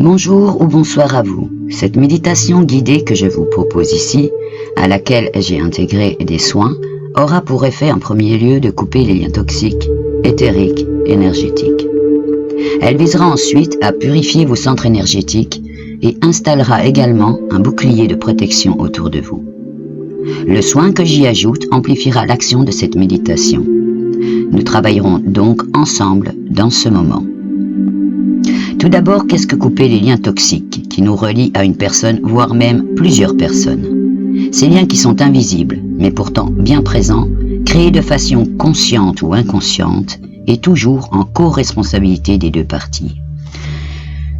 Bonjour ou bonsoir à vous. Cette méditation guidée que je vous propose ici, à laquelle j'ai intégré des soins, aura pour effet en premier lieu de couper les liens toxiques, éthériques, énergétiques. Elle visera ensuite à purifier vos centres énergétiques et installera également un bouclier de protection autour de vous. Le soin que j'y ajoute amplifiera l'action de cette méditation. Nous travaillerons donc ensemble dans ce moment. Tout d'abord, qu'est-ce que couper les liens toxiques qui nous relient à une personne, voire même plusieurs personnes? Ces liens qui sont invisibles, mais pourtant bien présents, créés de façon consciente ou inconsciente, et toujours en co-responsabilité des deux parties.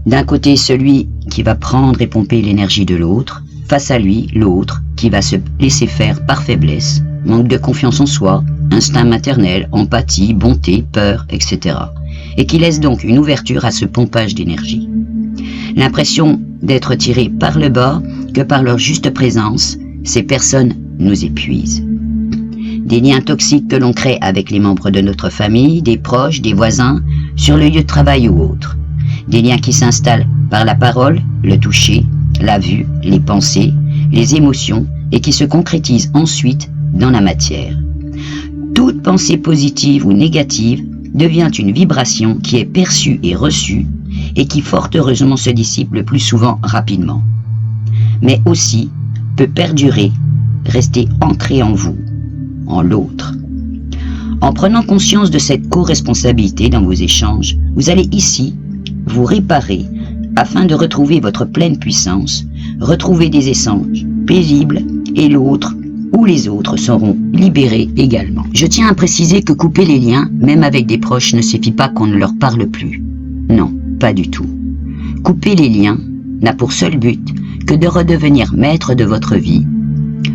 D'un côté, celui qui va prendre et pomper l'énergie de l'autre, face à lui, l'autre qui va se laisser faire par faiblesse, manque de confiance en soi, instinct maternel, empathie, bonté, peur, etc. Et qui laisse donc une ouverture à ce pompage d'énergie. L'impression d'être tiré par le bas, que par leur juste présence, ces personnes nous épuisent. Des liens toxiques que l'on crée avec les membres de notre famille, des proches, des voisins, sur le lieu de travail ou autre. Des liens qui s'installent par la parole, le toucher, la vue, les pensées, les émotions et qui se concrétisent ensuite dans la matière. Toute pensée positive ou négative devient une vibration qui est perçue et reçue et qui fort heureusement se dissipe le plus souvent rapidement. Mais aussi peut perdurer, rester ancrée en vous, en l'autre. En prenant conscience de cette co-responsabilité dans vos échanges, vous allez ici vous réparer afin de retrouver votre pleine puissance, retrouver des échanges paisibles et l'autre ou les autres seront libérés également. Je tiens à préciser que couper les liens, même avec des proches, ne suffit pas qu'on ne leur parle plus. Non, pas du tout. Couper les liens n'a pour seul but que de redevenir maître de votre vie,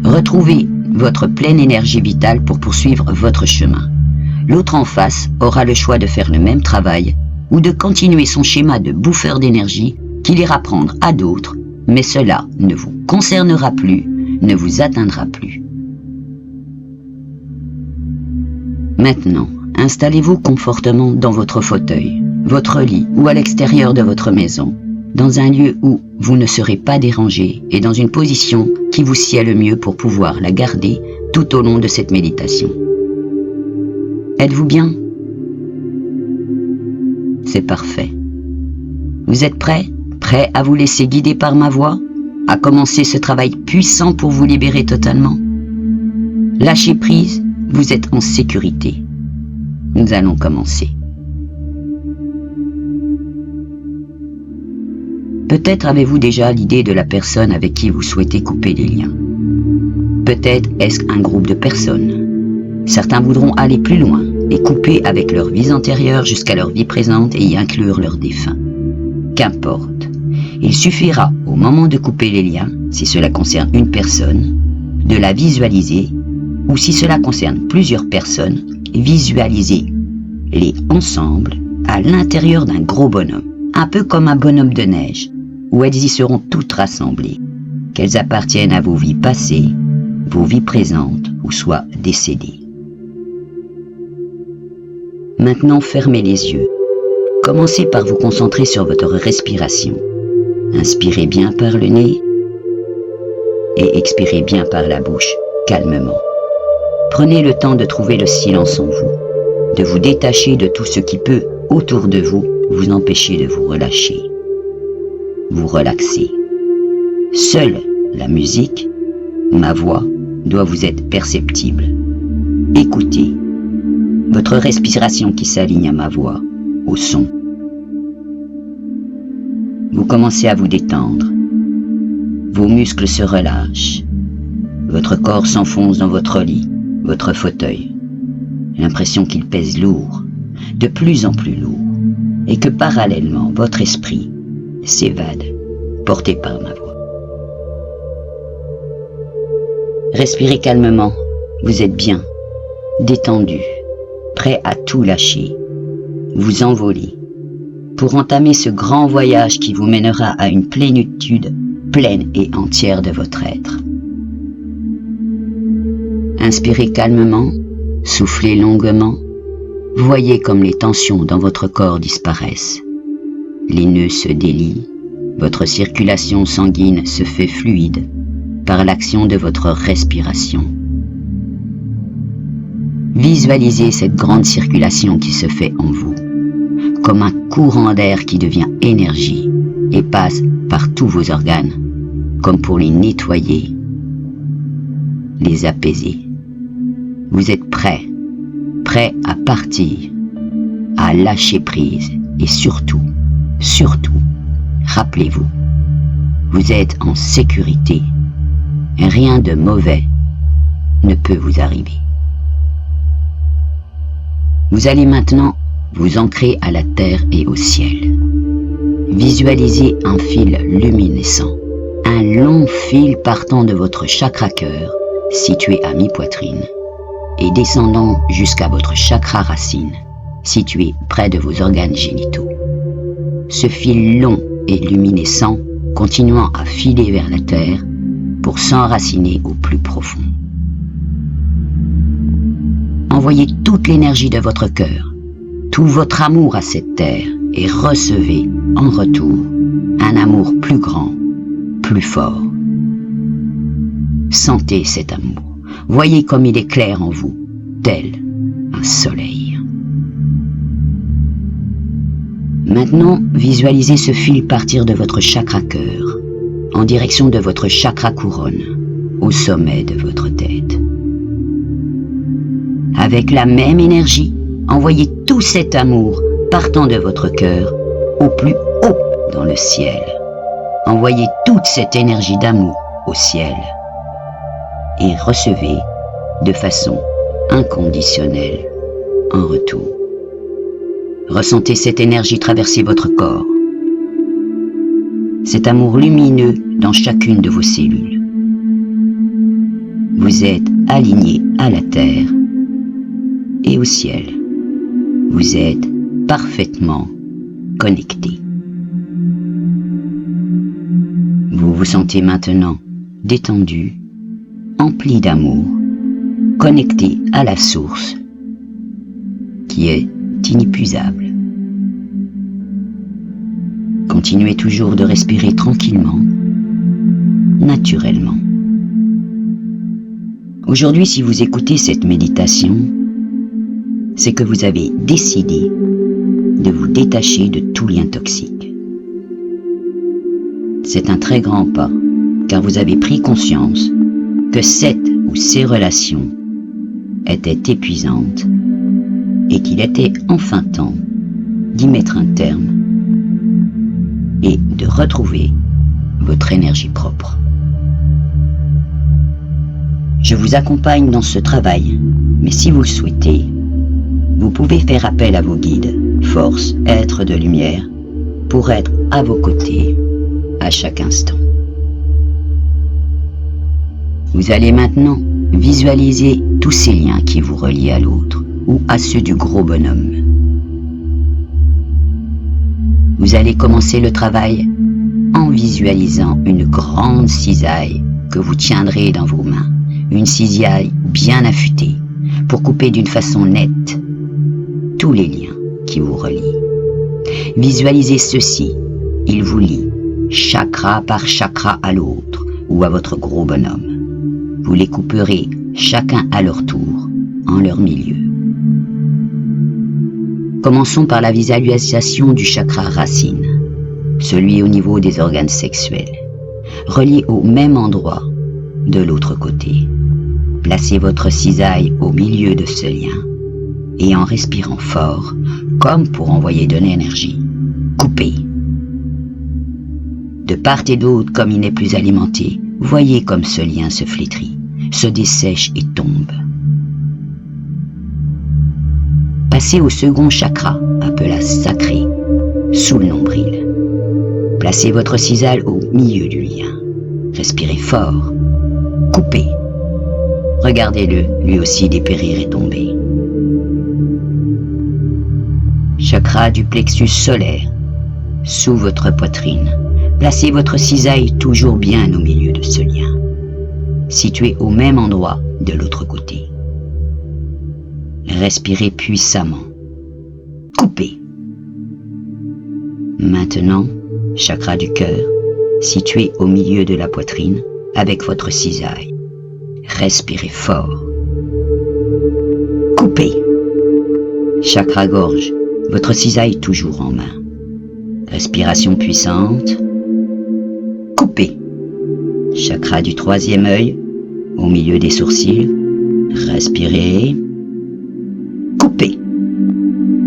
retrouver votre pleine énergie vitale pour poursuivre votre chemin. L'autre en face aura le choix de faire le même travail ou de continuer son schéma de bouffeur d'énergie qu'il ira prendre à d'autres, mais cela ne vous concernera plus, ne vous atteindra plus. Maintenant, installez-vous confortablement dans votre fauteuil, votre lit ou à l'extérieur de votre maison, dans un lieu où vous ne serez pas dérangé et dans une position qui vous sied le mieux pour pouvoir la garder tout au long de cette méditation. Êtes-vous bien? C'est parfait. Vous êtes prêt à vous laisser guider par ma voix? À commencer ce travail puissant pour vous libérer totalement? Lâchez prise, vous êtes en sécurité. Nous allons commencer. Peut-être avez-vous déjà l'idée de la personne avec qui vous souhaitez couper les liens. Peut-être est-ce un groupe de personnes. Certains voudront aller plus loin et couper avec leur vie antérieure jusqu'à leur vie présente et y inclure leurs défunts. Qu'importe. Il suffira, au moment de couper les liens, si cela concerne une personne, de la visualiser, ou si cela concerne plusieurs personnes, visualisez-les ensemble à l'intérieur d'un gros bonhomme, un peu comme un bonhomme de neige, où elles y seront toutes rassemblées, qu'elles appartiennent à vos vies passées, vos vies présentes ou soit décédées. Maintenant, fermez les yeux. Commencez par vous concentrer sur votre respiration. Inspirez bien par le nez et expirez bien par la bouche, calmement. Prenez le temps de trouver le silence en vous, de vous détacher de tout ce qui peut, autour de vous, vous empêcher de vous relâcher. Vous relaxer. Seule la musique, ma voix, doit vous être perceptible. Écoutez votre respiration qui s'aligne à ma voix, au son. Vous commencez à vous détendre. Vos muscles se relâchent. Votre corps s'enfonce dans votre lit, votre fauteuil. L'impression qu'il pèse lourd, de plus en plus lourd, et que parallèlement, votre esprit s'évade, porté par ma voix. Respirez calmement, vous êtes bien, détendu, prêt à tout lâcher, vous envoler, pour entamer ce grand voyage qui vous mènera à une plénitude pleine et entière de votre être. Inspirez calmement, soufflez longuement, voyez comme les tensions dans votre corps disparaissent. Les nœuds se délient, Votre circulation sanguine se fait fluide par l'action de votre respiration. Visualisez cette grande circulation qui se fait en vous, comme un courant d'air qui devient énergie et passe par tous vos organes, comme pour les nettoyer, les apaiser. Vous êtes prêt à partir, à lâcher prise et surtout, rappelez-vous, vous êtes en sécurité. Rien de mauvais ne peut vous arriver. Vous allez maintenant vous ancrer à la terre et au ciel. Visualisez un fil luminescent, un long fil partant de votre chakra cœur, situé à mi-poitrine, et descendant jusqu'à votre chakra racine, situé près de vos organes génitaux. Ce fil long et luminescent continuant à filer vers la terre pour s'enraciner au plus profond. Envoyez toute l'énergie de votre cœur, tout votre amour à cette terre et recevez en retour un amour plus grand, plus fort. Sentez cet amour. Voyez comme il éclaire en vous, tel un soleil. Maintenant, visualisez ce fil partir de votre chakra cœur, en direction de votre chakra couronne, au sommet de votre tête. Avec la même énergie, envoyez tout cet amour partant de votre cœur au plus haut dans le ciel. Envoyez toute cette énergie d'amour au ciel et recevez de façon inconditionnelle en retour. Ressentez cette énergie traverser votre corps, cet amour lumineux dans chacune de vos cellules. Vous êtes aligné à la terre et au ciel. Vous êtes parfaitement connecté. Vous vous sentez maintenant détendu, empli d'amour, connecté à la source qui est inépuisable. Continuez toujours de respirer tranquillement, naturellement. Aujourd'hui, si vous écoutez cette méditation, c'est que vous avez décidé de vous détacher de tout lien toxique. C'est un très grand pas, car vous avez pris conscience que cette ou ces relations étaient épuisantes et qu'il était enfin temps d'y mettre un terme et de retrouver votre énergie propre. Je vous accompagne dans ce travail, mais si vous le souhaitez, vous pouvez faire appel à vos guides, forces, êtres de lumière, pour être à vos côtés à chaque instant. Vous allez maintenant visualiser tous ces liens qui vous relient à l'autre ou à ceux du gros bonhomme. Vous allez commencer le travail en visualisant une grande cisaille que vous tiendrez dans vos mains, une cisaille bien affûtée pour couper d'une façon nette tous les liens qui vous relient. Visualisez ceci, il vous lie chakra par chakra à l'autre ou à votre gros bonhomme. Vous les couperez chacun à leur tour, en leur milieu. Commençons par la visualisation du chakra racine, celui au niveau des organes sexuels, relié au même endroit de l'autre côté. Placez votre cisaille au milieu de ce lien et en respirant fort, comme pour envoyer de l'énergie, coupez. De part et d'autre, comme il n'est plus alimenté, voyez comme ce lien se flétrit, se dessèche et tombe. Passez au second chakra, appelé sacré, sous le nombril. Placez votre cisaille au milieu du lien. Respirez fort. Coupez. Regardez-le, lui aussi dépérir et tomber. Chakra du plexus solaire, sous votre poitrine. Placez votre cisaille toujours bien au milieu de ce lien, situé au même endroit de l'autre côté. Respirez puissamment. Coupez. Maintenant, chakra du cœur, situé au milieu de la poitrine, avec votre cisaille. Respirez fort. Coupez. Chakra gorge, votre cisaille toujours en main. Respiration puissante. Coupez. Chakra du troisième œil, au milieu des sourcils. Respirez. Coupez.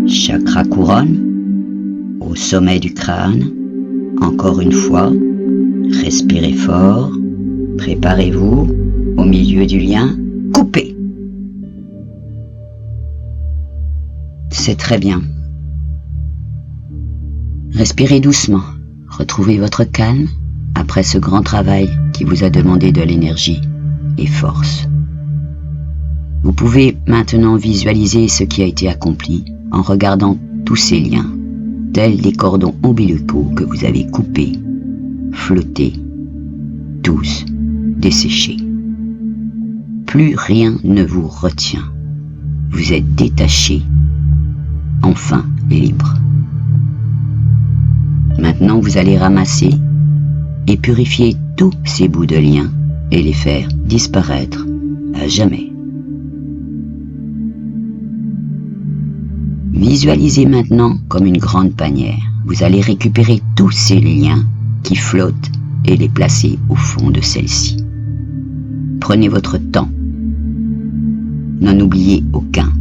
Chakra couronne, au sommet du crâne. Encore une fois. Respirez fort. Préparez-vous. Au milieu du lien. Coupez. C'est très bien. Respirez doucement. Retrouvez votre calme après ce grand travail qui vous a demandé de l'énergie et force. Vous pouvez maintenant visualiser ce qui a été accompli en regardant tous ces liens, tels des cordons ombilicaux que vous avez coupés, flottés, tous desséchés. Plus rien ne vous retient. Vous êtes détaché, enfin libre. Maintenant, vous allez ramasser et purifier tous ces bouts de liens et les faire disparaître à jamais. Visualisez maintenant comme une grande panière. Vous allez récupérer tous ces liens qui flottent et les placer au fond de celle-ci. Prenez votre temps. N'en oubliez aucun.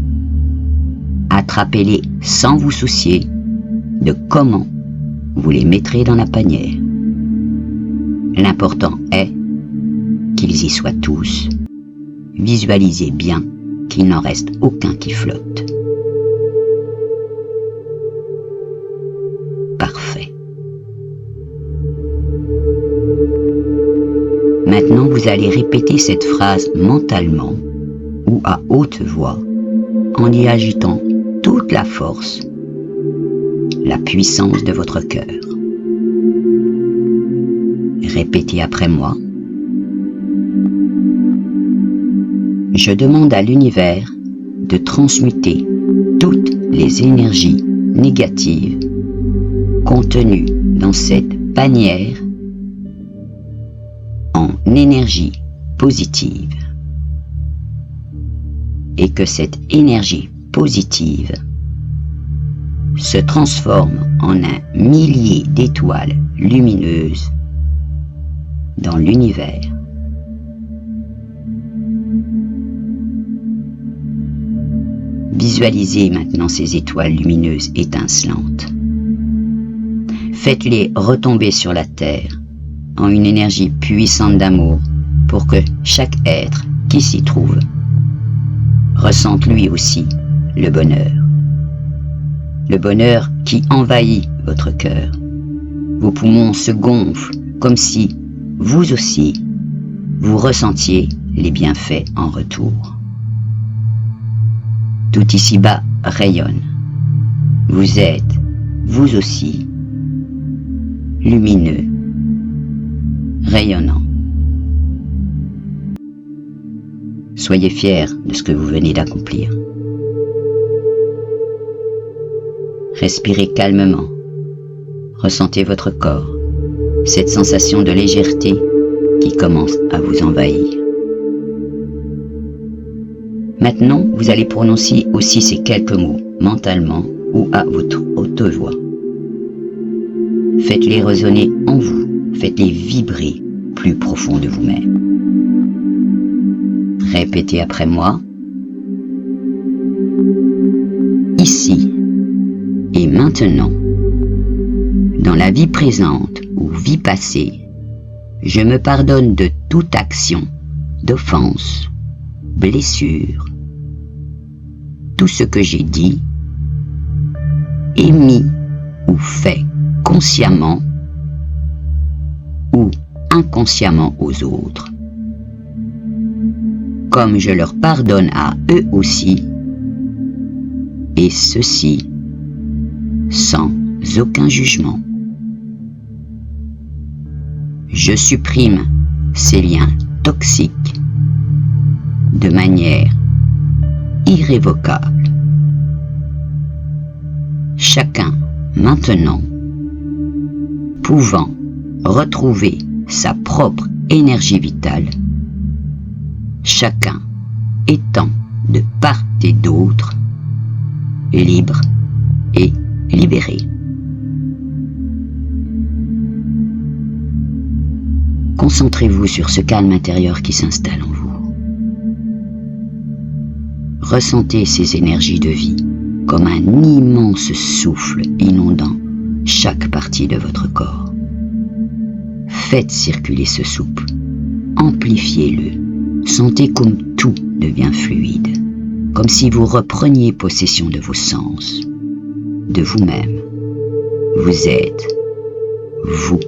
Attrapez-les sans vous soucier de comment vous les mettrez dans la panière. L'important est qu'ils y soient tous. Visualisez bien qu'il n'en reste aucun qui flotte. Parfait. Maintenant, vous allez répéter cette phrase mentalement ou à haute voix en y agitant toute la force, la puissance de votre cœur. Répétez après moi. Je demande à l'univers de transmuter toutes les énergies négatives contenues dans cette panière en énergie positive et que cette énergie positive se transforme en un millier d'étoiles lumineuses dans l'univers. Visualisez maintenant ces étoiles lumineuses étincelantes. Faites-les retomber sur la terre en une énergie puissante d'amour pour que chaque être qui s'y trouve ressente lui aussi le bonheur. Le bonheur qui envahit votre cœur. Vos poumons se gonflent comme si, vous aussi, vous ressentiez les bienfaits en retour. Tout ici-bas rayonne. Vous êtes, vous aussi, lumineux, rayonnant. Soyez fiers de ce que vous venez d'accomplir. Respirez calmement. Ressentez votre corps, cette sensation de légèreté qui commence à vous envahir. Maintenant, vous allez prononcer aussi ces quelques mots, mentalement ou à votre haute voix. Faites-les résonner en vous, faites-les vibrer plus profond de vous-même. Répétez après moi. Ici et maintenant, dans la vie présente ou vie passée, je me pardonne de toute action, d'offense, blessure, tout ce que j'ai dit, émis ou fait consciemment ou inconsciemment aux autres, comme je leur pardonne à eux aussi, et ceci sans aucun jugement. Je supprime ces liens toxiques de manière irrévocable. Chacun maintenant pouvant retrouver sa propre énergie vitale, chacun étant de part et d'autre libre et libéré. Concentrez-vous sur ce calme intérieur qui s'installe en vous. Ressentez ces énergies de vie comme un immense souffle inondant chaque partie de votre corps. Faites circuler ce souffle, amplifiez-le, sentez comme tout devient fluide, comme si vous repreniez possession de vos sens, de vous-même. Vous êtes vous,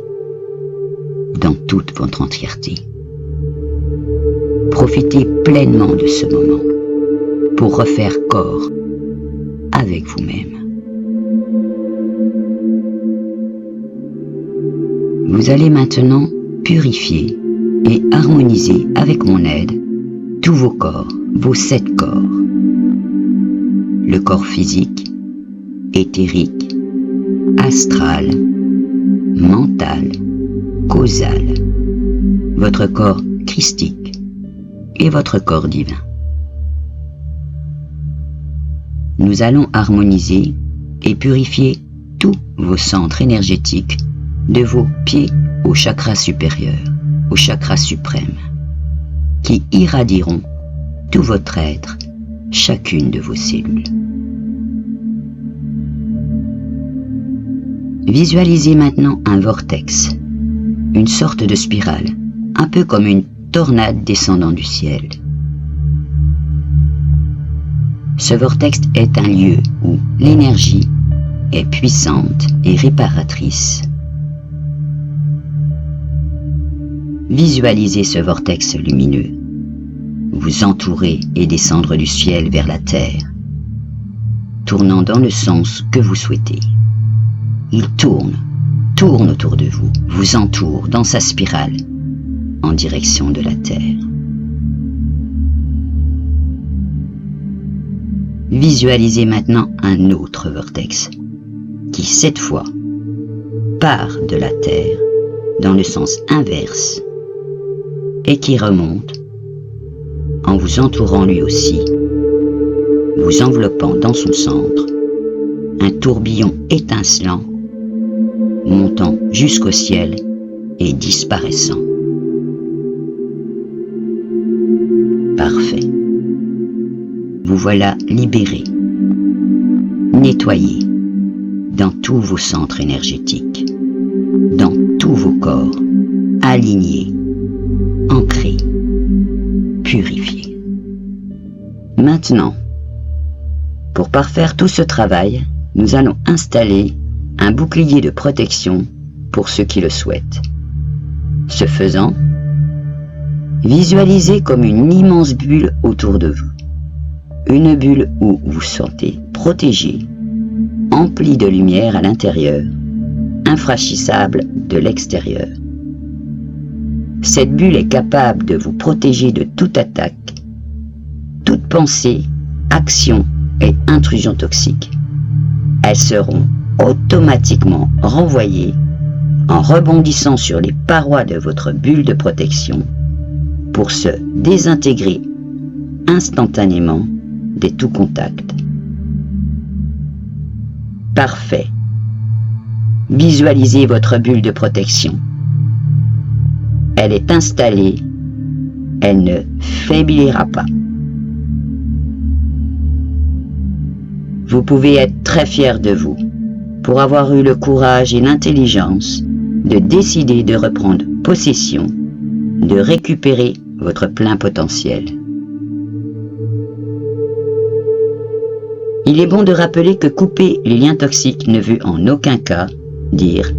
dans toute votre entièreté. Profitez pleinement de ce moment pour refaire corps avec vous-même. Vous allez maintenant purifier et harmoniser avec mon aide tous vos corps, vos 7 corps. Le corps physique, éthérique, astral, mental, causal, votre corps christique et votre corps divin. Nous allons harmoniser et purifier tous vos centres énergétiques de vos pieds au chakra supérieur, au chakra suprême, qui irradieront tout votre être, chacune de vos cellules. Visualisez maintenant un vortex, une sorte de spirale, un peu comme une tornade descendant du ciel. Ce vortex est un lieu où l'énergie est puissante et réparatrice. Visualisez ce vortex lumineux, vous entourer et descendre du ciel vers la terre, tournant dans le sens que vous souhaitez. Il tourne autour de vous, vous entoure dans sa spirale, en direction de la terre. Visualisez maintenant un autre vortex, qui cette fois part de la terre dans le sens inverse et qui remonte en vous entourant lui aussi, vous enveloppant dans son centre, un tourbillon étincelant, montant jusqu'au ciel et disparaissant. Parfait. Vous voilà libéré, nettoyé dans tous vos centres énergétiques, dans tous vos corps, alignés, ancrés, purifiés. Maintenant, pour parfaire tout ce travail, nous allons installer un bouclier de protection pour ceux qui le souhaitent. Ce faisant, visualisez comme une immense bulle autour de vous. Une bulle où vous sentez protégé, emplie de lumière à l'intérieur, infranchissable de l'extérieur. Cette bulle est capable de vous protéger de toute attaque, toute pensée, action et intrusion toxique. Elles seront automatiquement renvoyées en rebondissant sur les parois de votre bulle de protection pour se désintégrer instantanément dès tout contact. Parfait. Visualisez votre bulle de protection. Elle est installée, elle ne faiblira pas. Vous pouvez être très fier de vous pour avoir eu le courage et l'intelligence de décider de reprendre possession, de récupérer votre plein potentiel. Il est bon de rappeler que couper les liens toxiques ne veut en aucun cas dire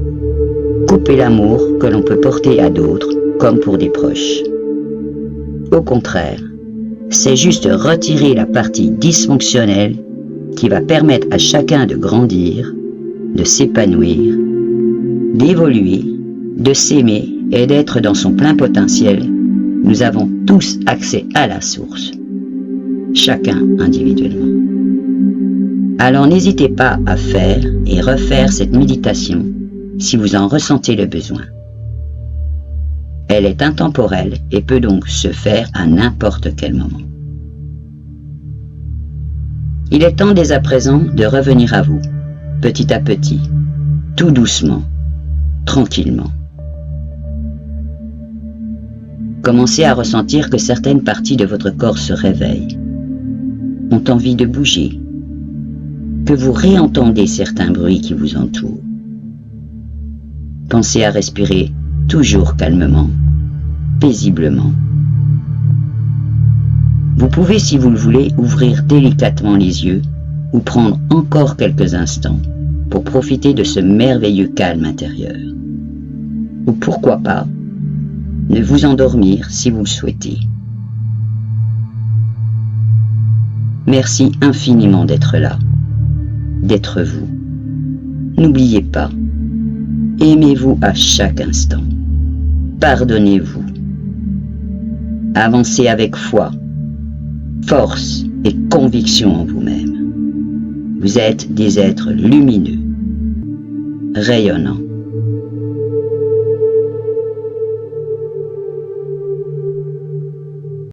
couper l'amour que l'on peut porter à d'autres comme pour des proches. Au contraire, c'est juste retirer la partie dysfonctionnelle qui va permettre à chacun de grandir, de s'épanouir, d'évoluer, de s'aimer et d'être dans son plein potentiel. Nous avons tous accès à la source, chacun individuellement. Alors n'hésitez pas à faire et refaire cette méditation si vous en ressentez le besoin. Elle est intemporelle et peut donc se faire à n'importe quel moment. Il est temps dès à présent de revenir à vous, petit à petit, tout doucement, tranquillement. Commencez à ressentir que certaines parties de votre corps se réveillent, ont envie de bouger, que vous réentendez certains bruits qui vous entourent. Pensez à respirer toujours calmement, paisiblement. Vous pouvez, si vous le voulez, ouvrir délicatement les yeux ou prendre encore quelques instants pour profiter de ce merveilleux calme intérieur. Ou pourquoi pas, ne vous endormir si vous le souhaitez. Merci infiniment d'être là, d'être vous. N'oubliez pas, aimez-vous à chaque instant. Pardonnez-vous. Avancez avec foi, force et conviction en vous-même. Vous êtes des êtres lumineux, rayonnants.